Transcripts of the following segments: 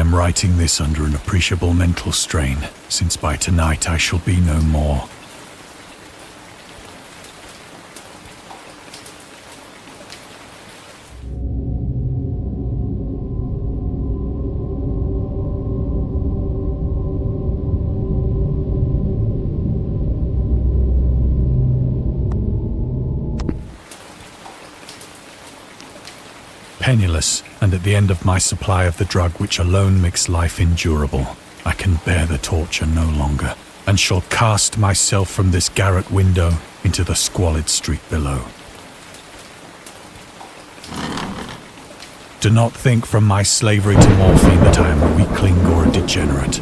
am writing this under an appreciable mental strain, since by tonight I shall be no more. Penniless, and at the end of my supply of the drug which alone makes life endurable, I can bear the torture no longer, and shall cast myself from this garret window into the squalid street below. Do not think from my slavery to morphine that I am a weakling or a degenerate.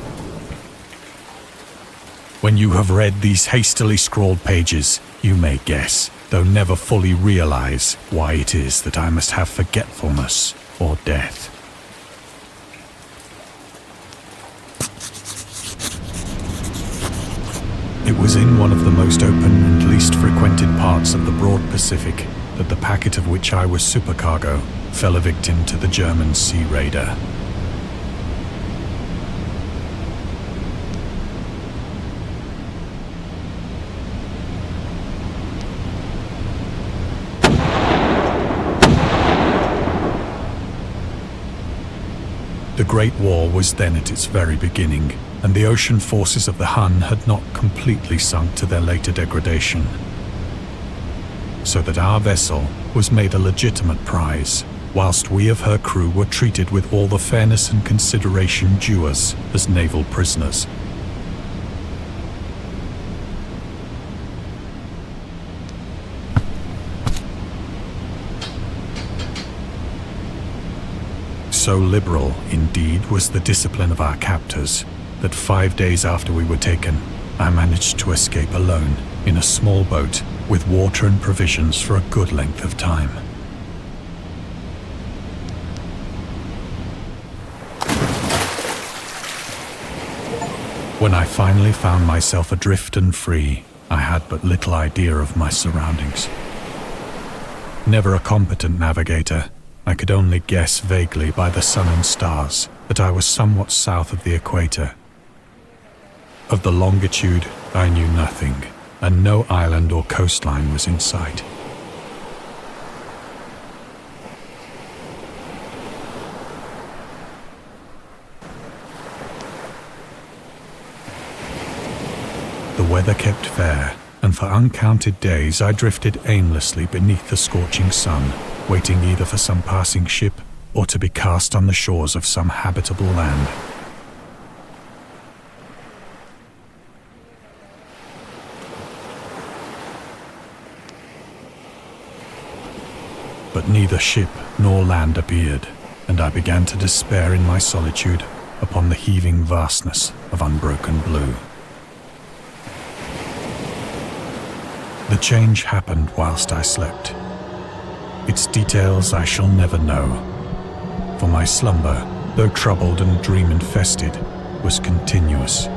When you have read these hastily scrawled pages, you may guess, though never fully realize, why it is that I must have forgetfulness or death. It was in one of the most open and least frequented parts of the broad Pacific that the packet of which I was supercargo fell a victim to the German sea raider. The Great War was then at its very beginning, and the ocean forces of the Hun had not completely sunk to their later degradation. So that our vessel was made a legitimate prize, whilst we of her crew were treated with all the fairness and consideration due us as naval prisoners. So liberal, indeed, was the discipline of our captors, that 5 days after we were taken, I managed to escape alone in a small boat with water and provisions for a good length of time. When I finally found myself adrift and free, I had but little idea of my surroundings. Never a competent navigator, I could only guess vaguely by the sun and stars that I was somewhat south of the equator. Of the longitude, I knew nothing, and no island or coastline was in sight. The weather kept fair, and for uncounted days I drifted aimlessly beneath the scorching sun, waiting either for some passing ship or to be cast on the shores of some habitable land. But neither ship nor land appeared, and I began to despair in my solitude upon the heaving vastness of unbroken blue. The change happened whilst I slept. Its details I shall never know, for my slumber, though troubled and dream-infested, was continuous.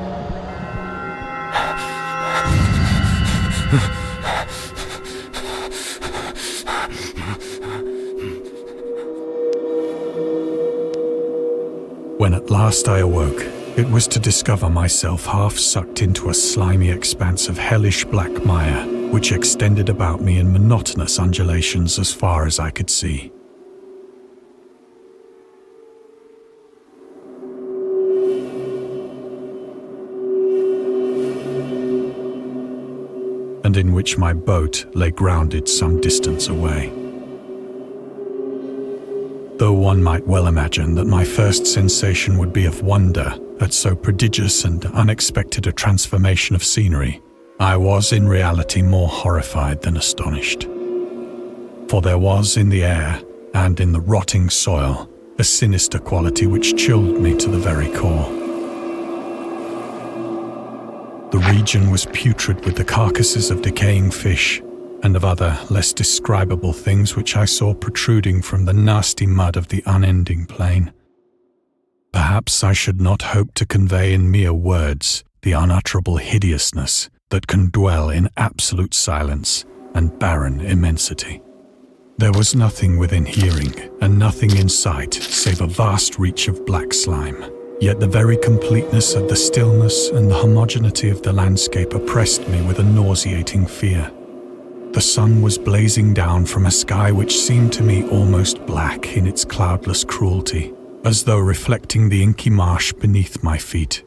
When at last I awoke, it was to discover myself half sucked into a slimy expanse of hellish black mire, which extended about me in monotonous undulations as far as I could see. And in which my boat lay grounded some distance away. Though one might well imagine that my first sensation would be of wonder at so prodigious and unexpected a transformation of scenery, I was in reality more horrified than astonished. For there was in the air, and in the rotting soil, a sinister quality which chilled me to the very core. The region was putrid with the carcasses of decaying fish, and of other, less describable things which I saw protruding from the nasty mud of the unending plain. Perhaps I should not hope to convey in mere words the unutterable hideousness that can dwell in absolute silence and barren immensity. There was nothing within hearing, and nothing in sight save a vast reach of black slime, Yet the very completeness of the stillness and the homogeneity of the landscape oppressed me with a nauseating fear. The sun was blazing down from a sky which seemed to me almost black in its cloudless cruelty, as though reflecting the inky marsh beneath my feet.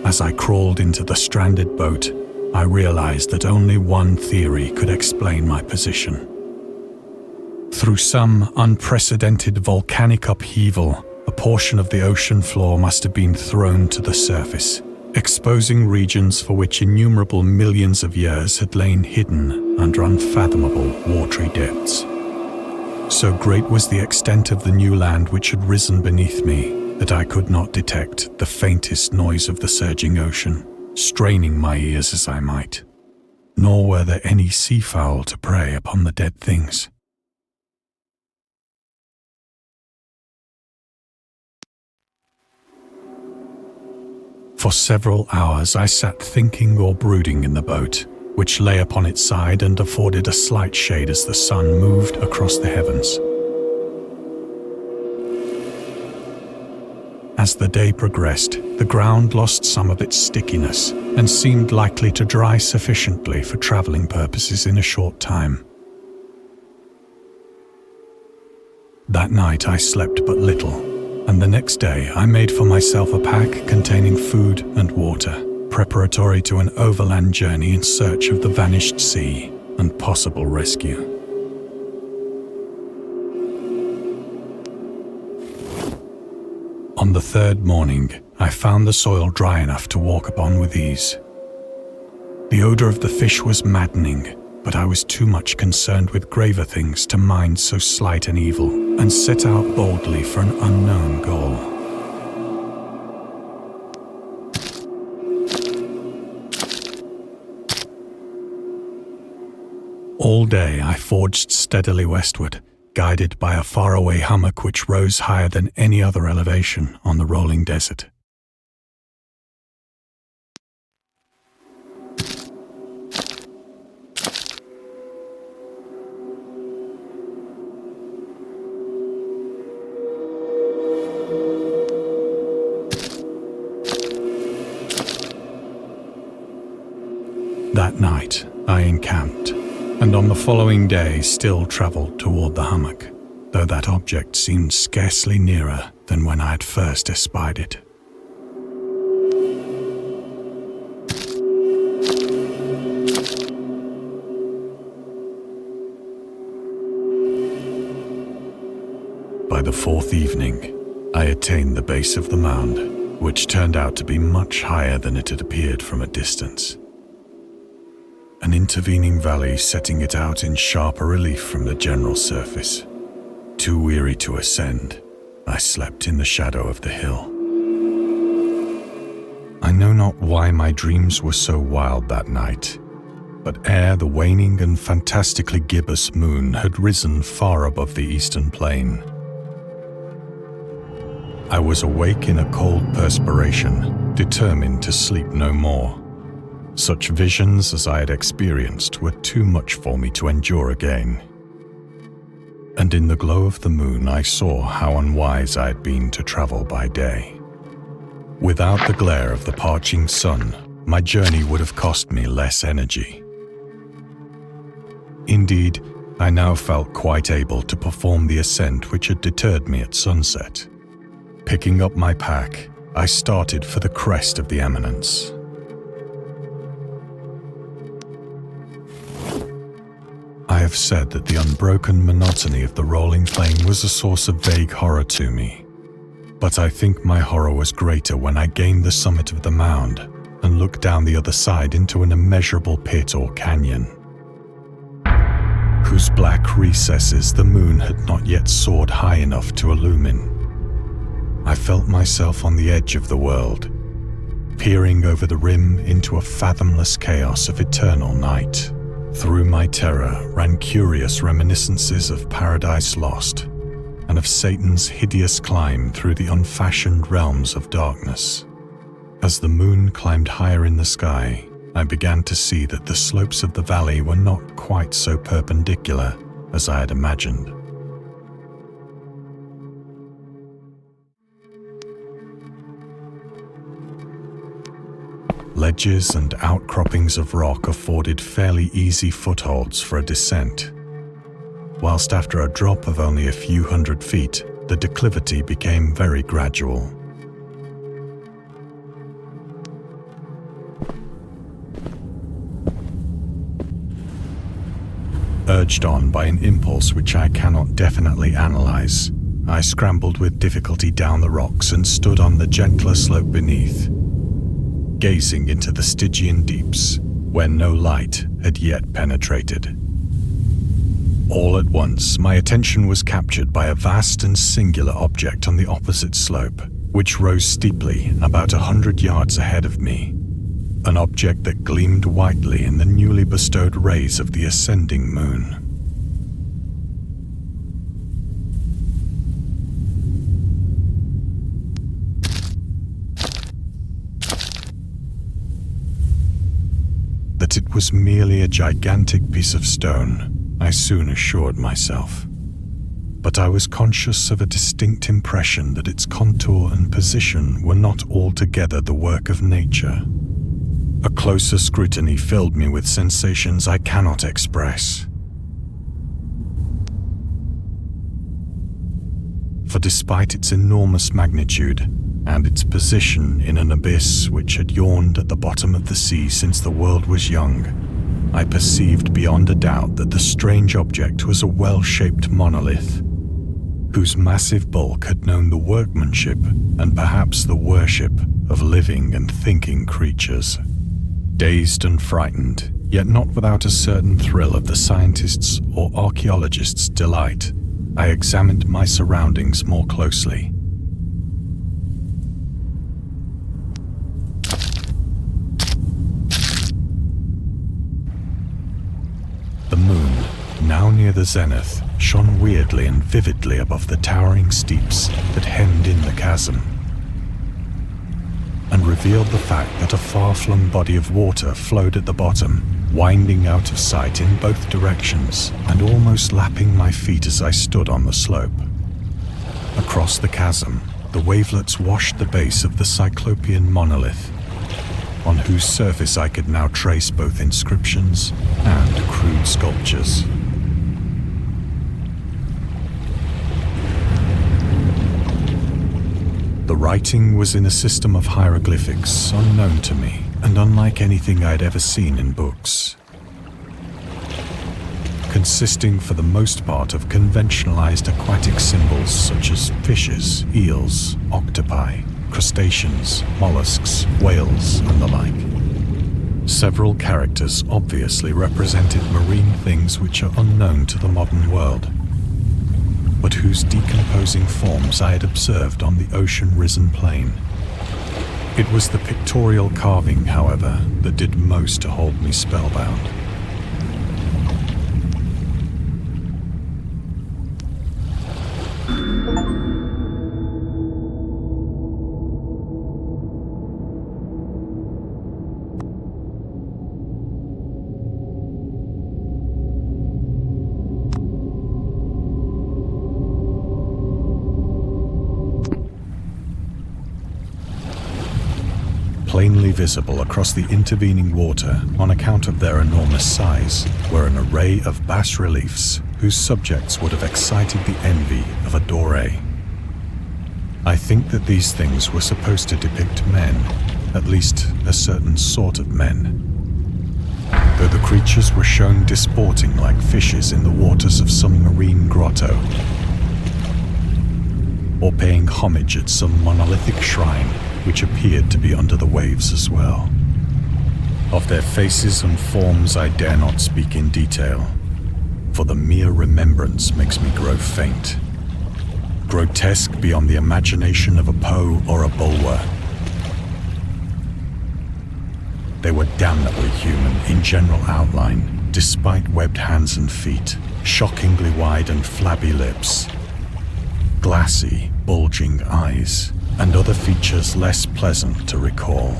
As I crawled into the stranded boat, I realized that only one theory could explain my position. Through some unprecedented volcanic upheaval, a portion of the ocean floor must have been thrown to the surface, exposing regions for which innumerable millions of years had lain hidden under unfathomable watery depths. So great was the extent of the new land which had risen beneath me that I could not detect the faintest noise of the surging ocean, straining my ears as I might. Nor were there any seafowl to prey upon the dead things. For several hours I sat thinking or brooding in the boat, which lay upon its side and afforded a slight shade as the sun moved across the heavens. As the day progressed, the ground lost some of its stickiness and seemed likely to dry sufficiently for traveling purposes in a short time. That night I slept but little, and the next day I made for myself a pack containing food and water, preparatory to an overland journey in search of the vanished sea and possible rescue. On the third morning, I found the soil dry enough to walk upon with ease. The odor of the fish was maddening, but I was too much concerned with graver things to mind so slight an evil, and set out boldly for an unknown goal. All day I forged steadily westward, guided by a faraway hummock which rose higher than any other elevation on the rolling desert. That night I encamped, and on the following day still travelled toward the hummock, though that object seemed scarcely nearer than when I had first espied it. By the fourth evening, I attained the base of the mound, which turned out to be much higher than it had appeared from a distance. An intervening valley setting it out in sharper relief from the general surface. Too weary to ascend, I slept in the shadow of the hill. I know not why my dreams were so wild that night, but ere the waning and fantastically gibbous moon had risen far above the eastern plain, I was awake in a cold perspiration, determined to sleep no more. Such visions as I had experienced were too much for me to endure again. And in the glow of the moon I saw how unwise I had been to travel by day. Without the glare of the parching sun, my journey would have cost me less energy. Indeed, I now felt quite able to perform the ascent which had deterred me at sunset. Picking up my pack, I started for the crest of the eminence. I have said that the unbroken monotony of the rolling plain was a source of vague horror to me, but I think my horror was greater when I gained the summit of the mound and looked down the other side into an immeasurable pit or canyon, whose black recesses the moon had not yet soared high enough to illumine. I felt myself on the edge of the world, peering over the rim into a fathomless chaos of eternal night. Through my terror ran curious reminiscences of Paradise Lost and of Satan's hideous climb through the unfashioned realms of darkness. As the moon climbed higher in the sky, I began to see that the slopes of the valley were not quite so perpendicular as I had imagined. Ledges and outcroppings of rock afforded fairly easy footholds for a descent, whilst after a drop of only a few hundred feet, the declivity became very gradual. Urged on by an impulse which I cannot definitely analyze, I scrambled with difficulty down the rocks and stood on the gentler slope beneath, gazing into the Stygian deeps, where no light had yet penetrated. All at once, my attention was captured by a vast and singular object on the opposite slope, which rose steeply about 100 yards ahead of me, an object that gleamed whitely in the newly bestowed rays of the ascending moon. That it was merely a gigantic piece of stone, I soon assured myself. But I was conscious of a distinct impression that its contour and position were not altogether the work of nature. A closer scrutiny filled me with sensations I cannot express. For despite its enormous magnitude and its position in an abyss which had yawned at the bottom of the sea since the world was young, I perceived beyond a doubt that the strange object was a well-shaped monolith, whose massive bulk had known the workmanship and perhaps the worship of living and thinking creatures. Dazed and frightened, yet not without a certain thrill of the scientist's or archaeologist's delight, I examined my surroundings more closely. The moon, now near the zenith, shone weirdly and vividly above the towering steeps that hemmed in the chasm, and revealed the fact that a far-flung body of water flowed at the bottom, winding out of sight in both directions and almost lapping my feet as I stood on the slope. Across the chasm, the wavelets washed the base of the Cyclopean monolith, on whose surface I could now trace both inscriptions and crude sculptures. The writing was in a system of hieroglyphics unknown to me and unlike anything I had ever seen in books, consisting for the most part of conventionalized aquatic symbols such as fishes, eels, octopi, crustaceans, mollusks, whales, and the like. Several characters obviously represented marine things which are unknown to the modern world, but whose decomposing forms I had observed on the ocean-risen plain. It was the pictorial carving, however, that did most to hold me spellbound. Plainly visible across the intervening water on account of their enormous size were an array of bas-reliefs whose subjects would have excited the envy of a Doré. I think that these things were supposed to depict men, at least a certain sort of men, though the creatures were shown disporting like fishes in the waters of some marine grotto, or paying homage at some monolithic shrine which appeared to be under the waves as well. Of their faces and forms I dare not speak in detail, for the mere remembrance makes me grow faint. Grotesque beyond the imagination of a Poe or a Bulwer. They were damnably human in general outline, despite webbed hands and feet, shockingly wide and flabby lips, glassy, bulging eyes, and other features less pleasant to recall.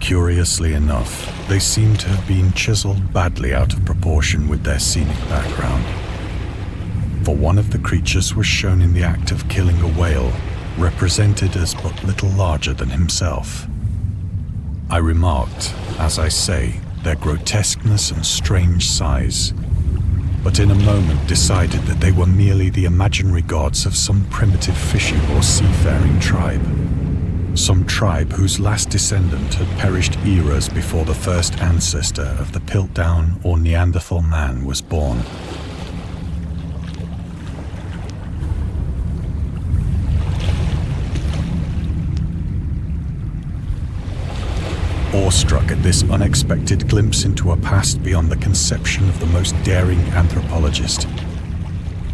Curiously enough, they seem to have been chiseled badly out of proportion with their scenic background. For one of the creatures was shown in the act of killing a whale, represented as but little larger than himself. I remarked, as I say, their grotesqueness and strange size, but in a moment decided that they were merely the imaginary gods of some primitive fishing or seafaring tribe. Some tribe whose last descendant had perished eras before the first ancestor of the Piltdown or Neanderthal man was born. Awestruck at this unexpected glimpse into a past beyond the conception of the most daring anthropologist,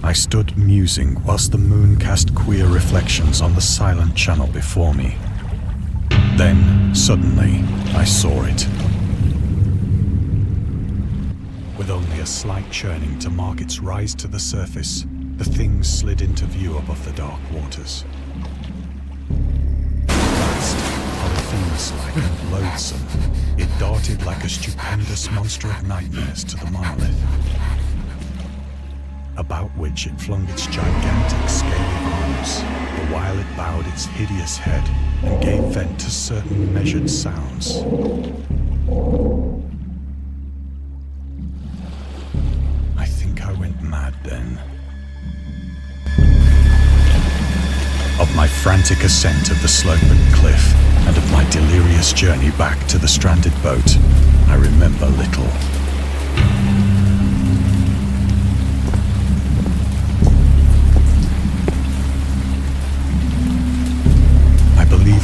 I stood musing whilst the moon cast queer reflections on the silent channel before me. Then, suddenly, I saw it. With only a slight churning to mark its rise to the surface, the thing slid into view above the dark waters. Vast, polyphemus-like and loathsome, it darted like a stupendous monster of nightmares to the monolith, about which it flung its gigantic scaly arms, the while it bowed its hideous head and gave vent to certain measured sounds. I think I went mad then. Of my frantic ascent of the sloping cliff and of my delirious journey back to the stranded boat, I remember little.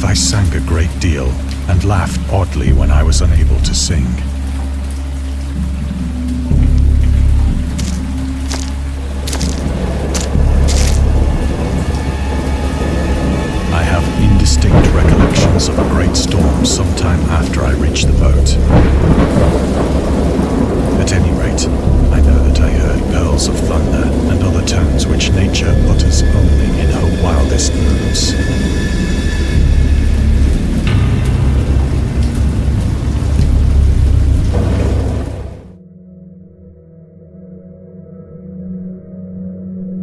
I sang a great deal and laughed oddly when I was unable to sing. I have indistinct recollections of a great storm sometime after I reached the boat. At any rate, I know that I heard pearls of thunder and other tones which nature utters only in her wildest moods.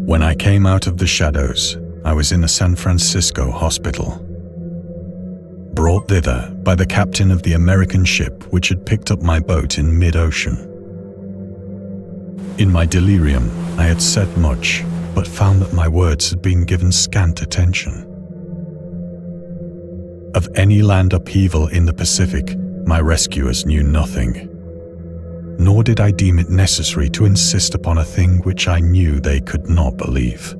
When I came out of the shadows, I was in a San Francisco hospital, brought thither by the captain of the American ship which had picked up my boat in mid-ocean. In my delirium, I had said much, but found that my words had been given scant attention. Of any land upheaval in the Pacific, my rescuers knew nothing. Nor did I deem it necessary to insist upon a thing which I knew they could not believe.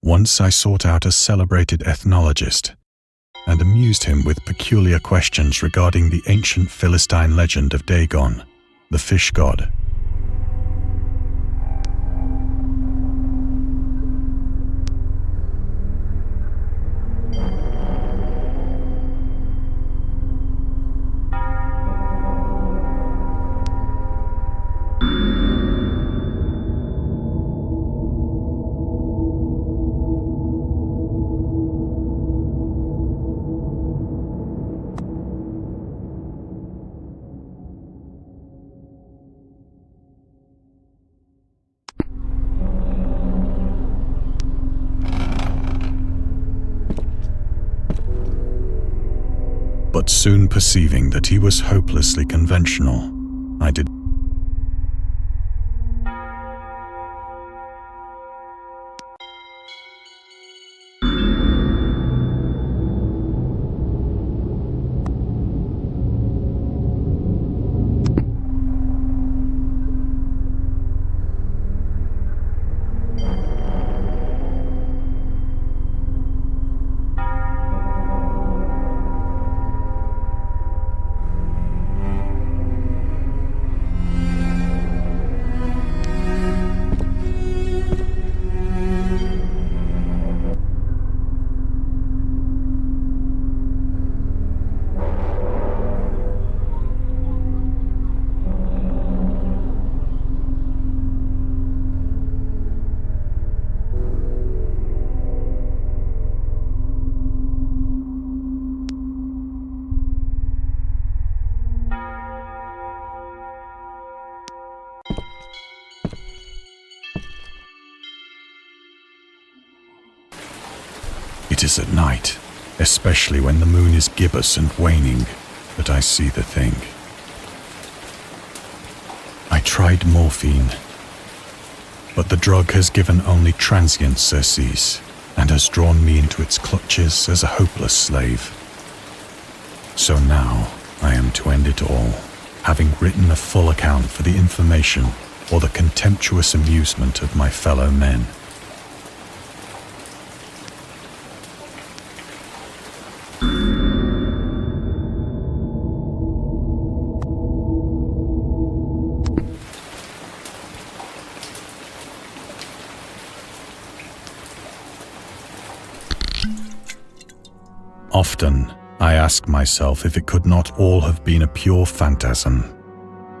Once I sought out a celebrated ethnologist and amused him with peculiar questions regarding the ancient Philistine legend of Dagon, the fish god. But soon perceiving that he was hopelessly conventional, I did. It is at night, especially when the moon is gibbous and waning, that I see the thing. I tried morphine, but the drug has given only transient surcease and has drawn me into its clutches as a hopeless slave. So now I am to end it all, having written a full account for the information or the contemptuous amusement of my fellow men. Often, I ask myself if it could not all have been a pure phantasm,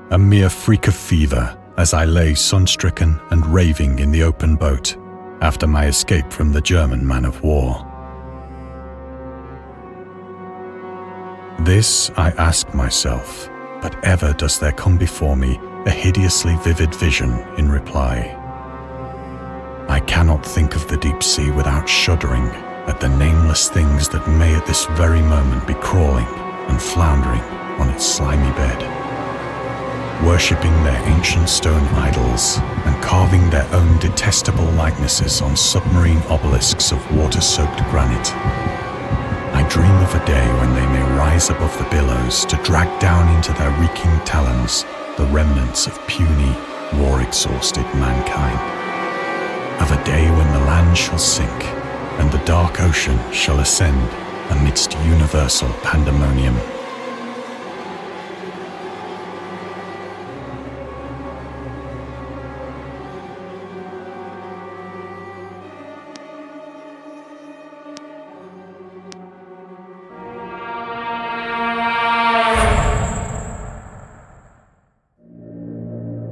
a mere freak of fever as I lay sun-stricken and raving in the open boat after my escape from the German man-of-war. This I ask myself, but ever does there come before me a hideously vivid vision in reply. I cannot think of the deep sea without shuddering at the nameless things that may at this very moment be crawling and floundering on its slimy bed, worshipping their ancient stone idols and carving their own detestable likenesses on submarine obelisks of water-soaked granite. I dream of a day when they may rise above the billows to drag down into their reeking talons the remnants of puny, war-exhausted mankind. Of a day when the land shall sink and the dark ocean shall ascend amidst universal pandemonium.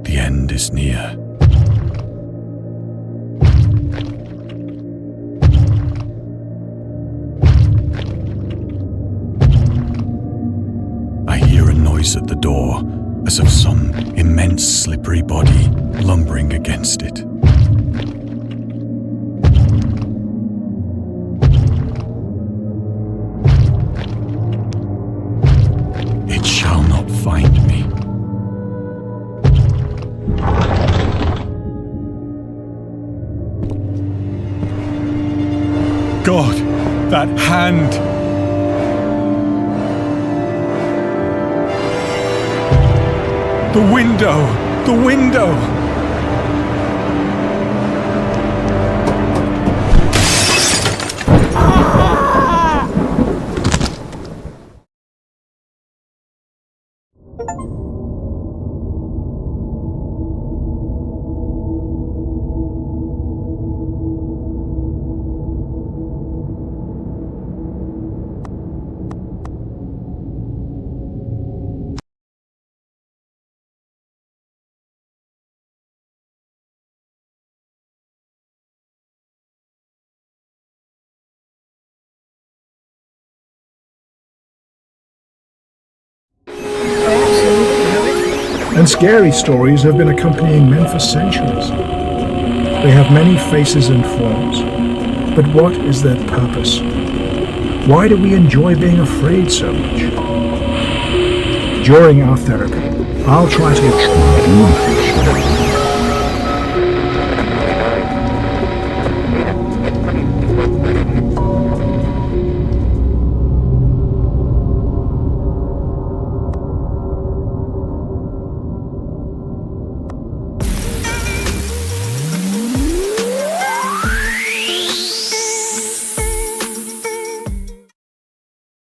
The end is near. At the door, as of some immense slippery body lumbering against it. It shall not find me. God, that hand! The window! The window! And scary stories have been accompanying men for centuries. They have many faces and forms, but what is their purpose? Why do we enjoy being afraid so much? During our therapy, I'll try to